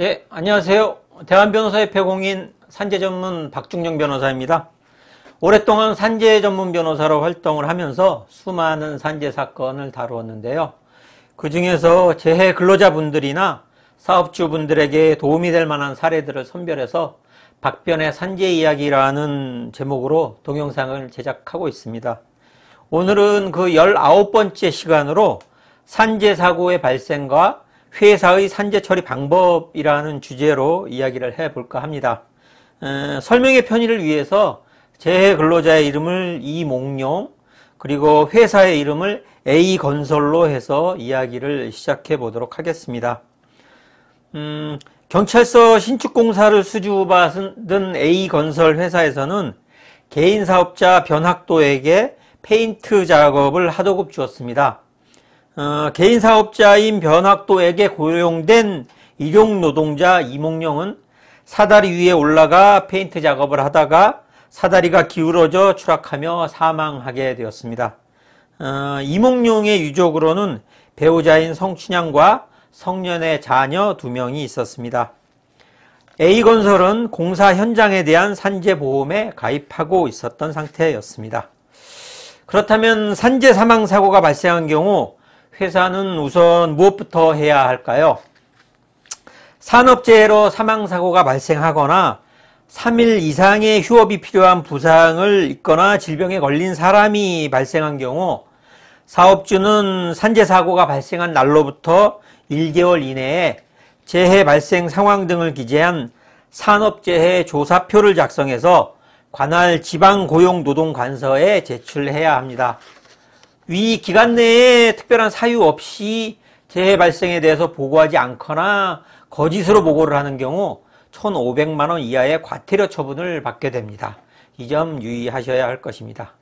예, 안녕하세요. 대한변호사협회 공인 산재 전문 박중영 변호사입니다. 오랫동안 산재 전문 변호사로 활동을 하면서 수많은 산재 사건을 다루었는데요. 그 중에서 재해 근로자분들이나 사업주분들에게 도움이 될 만한 사례들을 선별해서 박변의 산재 이야기라는 제목으로 동영상을 제작하고 있습니다. 오늘은 그 19번째 시간으로 산재 사고의 발생과 회사의 산재 처리 방법이라는 주제로 이야기를 해볼까 합니다. 설명의 편의를 위해서 재해 근로자의 이름을 이몽룡, 그리고 회사의 이름을 A건설로 해서 이야기를 시작해 보도록 하겠습니다. 경찰서 신축공사를 수주받은 A건설 회사에서는 개인 사업자 변학도에게 페인트 작업을 하도급 주었습니다. 개인 사업자인 변학도에게 고용된 일용 노동자 이몽룡은 사다리 위에 올라가 페인트 작업을 하다가 사다리가 기울어져 추락하며 사망하게 되었습니다. 이몽룡의 유족으로는 배우자인 성춘향과 성년의 자녀 2명이 있었습니다. A건설은 공사 현장에 대한 산재보험에 가입하고 있었던 상태였습니다. 그렇다면 산재 사망 사고가 발생한 경우 회사는 우선 무엇부터 해야 할까요? 산업재해로 사망사고가 발생하거나 3일 이상의 휴업이 필요한 부상을 입거나 질병에 걸린 사람이 발생한 경우 사업주는 산재사고가 발생한 날로부터 1개월 이내에 재해 발생 상황 등을 기재한 산업재해 조사표를 작성해서 관할 지방고용노동관서에 제출해야 합니다. 위 기간 내에 특별한 사유 없이 재해 발생에 대해서 보고하지 않거나 거짓으로 보고를 하는 경우 1,500만 원 이하의 과태료 처분을 받게 됩니다. 이 점 유의하셔야 할 것입니다.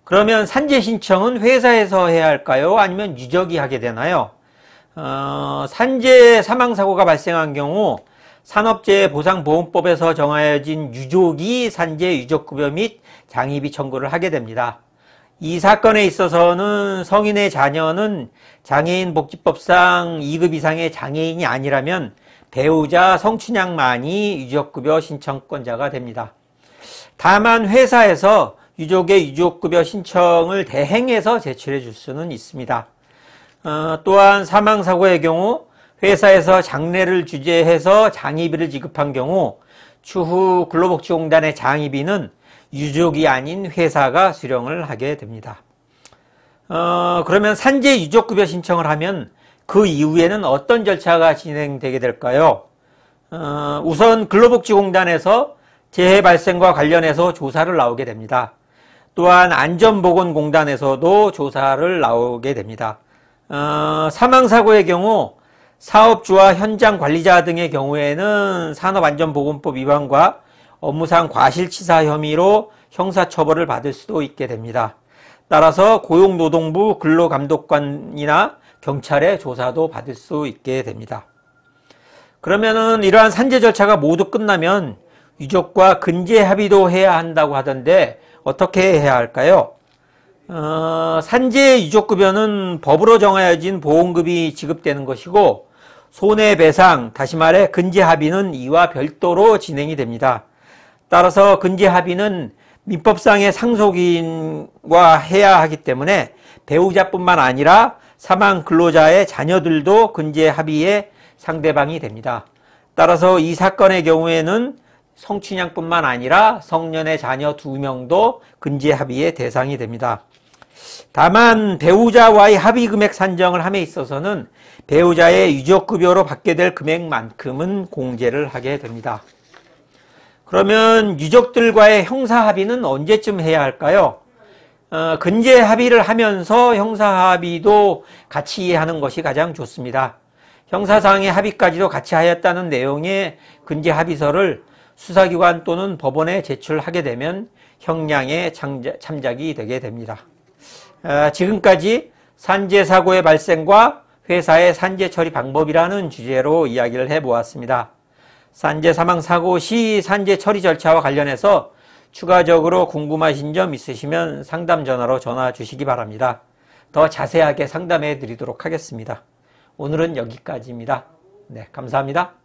그러면 산재 신청은 회사에서 해야 할까요? 아니면 유족이 하게 되나요? 산재 사망사고가 발생한 경우 산업재해보상보험법에서 정하여진 유족이 산재 유족급여 및 장의비 청구를 하게 됩니다. 이 사건에 있어서는 성인의 자녀는 장애인 복지법상 2급 이상의 장애인이 아니라면 배우자 성춘향만이 유족급여 신청권자가 됩니다. 다만 회사에서 유족의 유족급여 신청을 대행해서 제출해 줄 수는 있습니다. 또한 사망사고의 경우 회사에서 장례를 주재해서 장의비를 지급한 경우 추후 근로복지공단의 장의비는 유족이 아닌 회사가 수령을 하게 됩니다. 그러면 산재 유족급여 신청을 하면 그 이후에는 어떤 절차가 진행되게 될까요? 우선 근로복지공단에서 재해 발생과 관련해서 조사를 나오게 됩니다. 또한 안전보건공단에서도 조사를 나오게 됩니다. 사망사고의 경우 사업주와 현장 관리자 등의 경우에는 산업안전보건법 위반과 업무상 과실치사 혐의로 형사처벌을 받을 수도 있게 됩니다. 따라서 고용노동부 근로감독관이나 경찰의 조사도 받을 수 있게 됩니다. 그러면은 이러한 산재 절차가 모두 끝나면 유족과 근제 합의도 해야 한다고 하던데 어떻게 해야 할까요? 산재 유족급여는 법으로 정하여진 보험금이 지급되는 것이고 손해배상, 다시 말해 근제 합의는 이와 별도로 진행이 됩니다. 따라서 근제 합의는 민법상의 상속인과 해야 하기 때문에 배우자뿐만 아니라 사망 근로자의 자녀들도 근제 합의의 상대방이 됩니다. 따라서 이 사건의 경우에는 성춘향뿐만 아니라 성년의 자녀 2명도 근제 합의의 대상이 됩니다. 다만 배우자와의 합의 금액 산정을 함에 있어서는 배우자의 유족급여로 받게 될 금액만큼은 공제를 하게 됩니다. 그러면 유족들과의 형사합의는 언제쯤 해야 할까요? 근제 합의를 하면서 형사합의도 같이 하는 것이 가장 좋습니다. 형사상의 합의까지도 같이 하였다는 내용의 근제 합의서를 수사기관 또는 법원에 제출하게 되면 형량의 참작이 되게 됩니다. 지금까지 산재사고의 발생과 회사의 산재 처리 방법이라는 주제로 이야기를 해보았습니다. 산재 사망 사고 시 산재 처리 절차와 관련해서 추가적으로 궁금하신 점 있으시면 상담 전화로 전화 주시기 바랍니다. 더 자세하게 상담해 드리도록 하겠습니다. 오늘은 여기까지입니다. 네, 감사합니다.